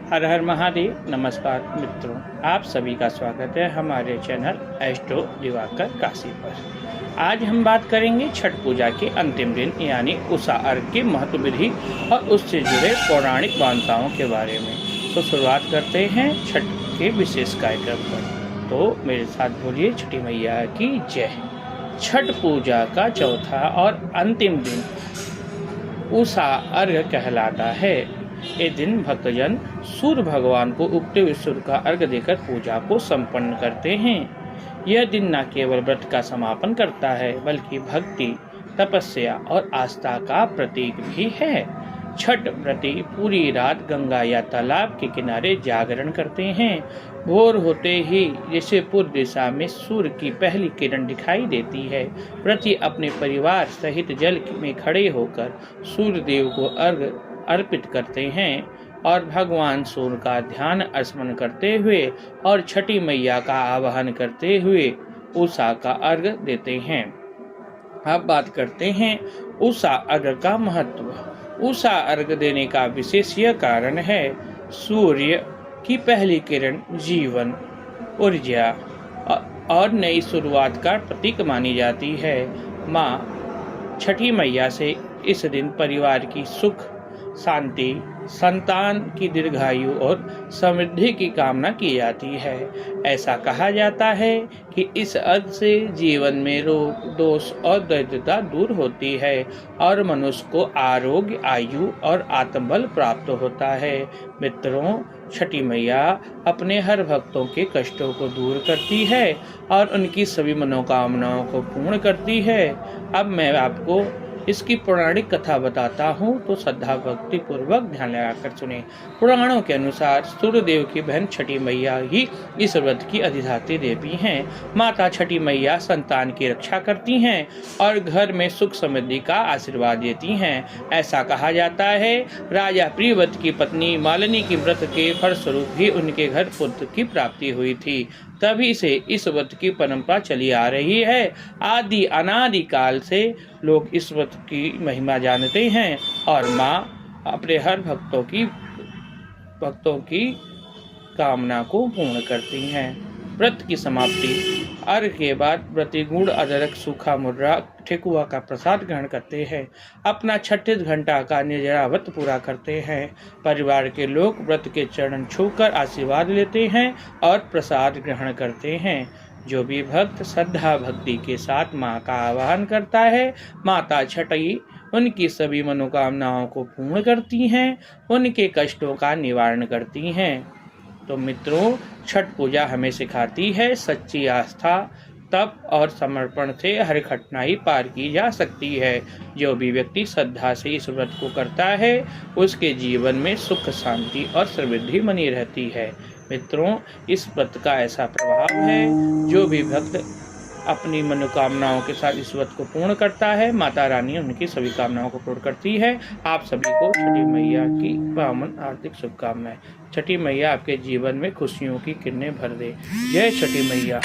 हर हर महादेव। नमस्कार मित्रों, आप सभी का स्वागत है हमारे चैनल एस्ट्रो दिवाकर काशी पर। आज हम बात करेंगे छठ पूजा के अंतिम दिन यानी उषा अर्घ के महत्व विधि और उससे जुड़े पौराणिक मान्यताओं के बारे में। तो शुरुआत करते हैं छठ के विशेष कार्यक्रम पर। तो मेरे साथ बोलिए छठी मैया की जय। छठ पूजा का चौथा और अंतिम दिन उषा अर्घ कहलाता है। ये दिन भक्तजन सूर्य भगवान को उगते हुए सूर्य का अर्घ देकर पूजा को संपन्न करते हैं। यह दिन न केवल व्रत का समापन करता है बल्कि भक्ति, तपस्या और आस्था का प्रतीक भी है। छठ व्रती पूरी रात गंगा या तालाब के किनारे जागरण करते हैं। भोर होते ही जैसे पूर्व दिशा में सूर्य की पहली किरण दिखाई देती है, व्रती अपने परिवार सहित जल में खड़े होकर सूर्य देव को अर्घ अर्पित करते हैं और भगवान सूर्य का ध्यान स्मरण करते हुए और छठी मैया का आवाहन करते हुए उषा का अर्घ देते हैं। अब बात करते हैं उषा अर्घ का महत्व। उषा अर्घ देने का विशेष यह कारण है, सूर्य की पहली किरण जीवन, ऊर्जा और नई शुरुआत का प्रतीक मानी जाती है। माँ छठी मैया से इस दिन परिवार की सुख, शांति, संतान की दीर्घायु और समृद्धि की कामना की जाती है। ऐसा कहा जाता है कि इस अर्घ से जीवन में रोग, दोष और दरिद्रता दूर होती है और मनुष्य को आरोग्य, आयु और आत्मबल प्राप्त होता है। मित्रों, छठी मैया अपने हर भक्तों के कष्टों को दूर करती है और उनकी सभी मनोकामनाओं को पूर्ण करती है। अब मैं आपको इसकी पौराणिक कथा बताता हूँ, तो श्रद्धा भक्ति पूर्वक ध्यान लगाकर सुने। पुराणों के अनुसार सूर्यदेव की बहन छठी मैया ही इस व्रत की अधिष्ठात्री देवी हैं। माता छठी मैया संतान की रक्षा करती हैं और घर में सुख समृद्धि का आशीर्वाद देती हैं। ऐसा कहा जाता है, राजा प्रियव्रत की पत्नी मालिनी की व्रत के फलस्वरूप ही उनके घर पुत्र की प्राप्ति हुई थी। तभी से इस व्रत की परंपरा चली आ रही है। आदि अनादि काल से लोग इस व्रत की महिमा जानते हैं और माँ अपने हर भक्तों की कामना को पूर्ण करती हैं। व्रत की समाप्ति अर्घ के बाद व्रती गुड़, अदरक, सूखा मुर्रा, ठेकुआ का प्रसाद ग्रहण करते हैं। अपना 36 घंटा का निर्जला व्रत पूरा करते हैं। परिवार के लोग व्रत के चरण छूकर आशीर्वाद लेते हैं और प्रसाद ग्रहण करते हैं। जो भी भक्त श्रद्धा भक्ति के साथ माँ का आवाहन करता है, माता छठी उनकी सभी मनोकामनाओं को पूर्ण करती हैं, उनके कष्टों का निवारण करती हैं। तो मित्रों, छठ पूजा हमें सिखाती है सच्ची आस्था, तप और समर्पण से हर कठिनाई पार की जा सकती है। जो भी व्यक्ति श्रद्धा से इस व्रत को करता है, उसके जीवन में सुख, शांति और समृद्धि बनी रहती है। मित्रों, इस व्रत का ऐसा प्रभाव है, जो भी भक्त अपनी मनोकामनाओं के साथ इस व्रत को पूर्ण करता है, माता रानी उनकी सभी कामनाओं को पूर्ण करती है। आप सभी को छठी मैया की पावन हार्दिक शुभकामनाएं। छठी मैया आपके जीवन में खुशियों की किरणें भर दे। जय छठी मैया।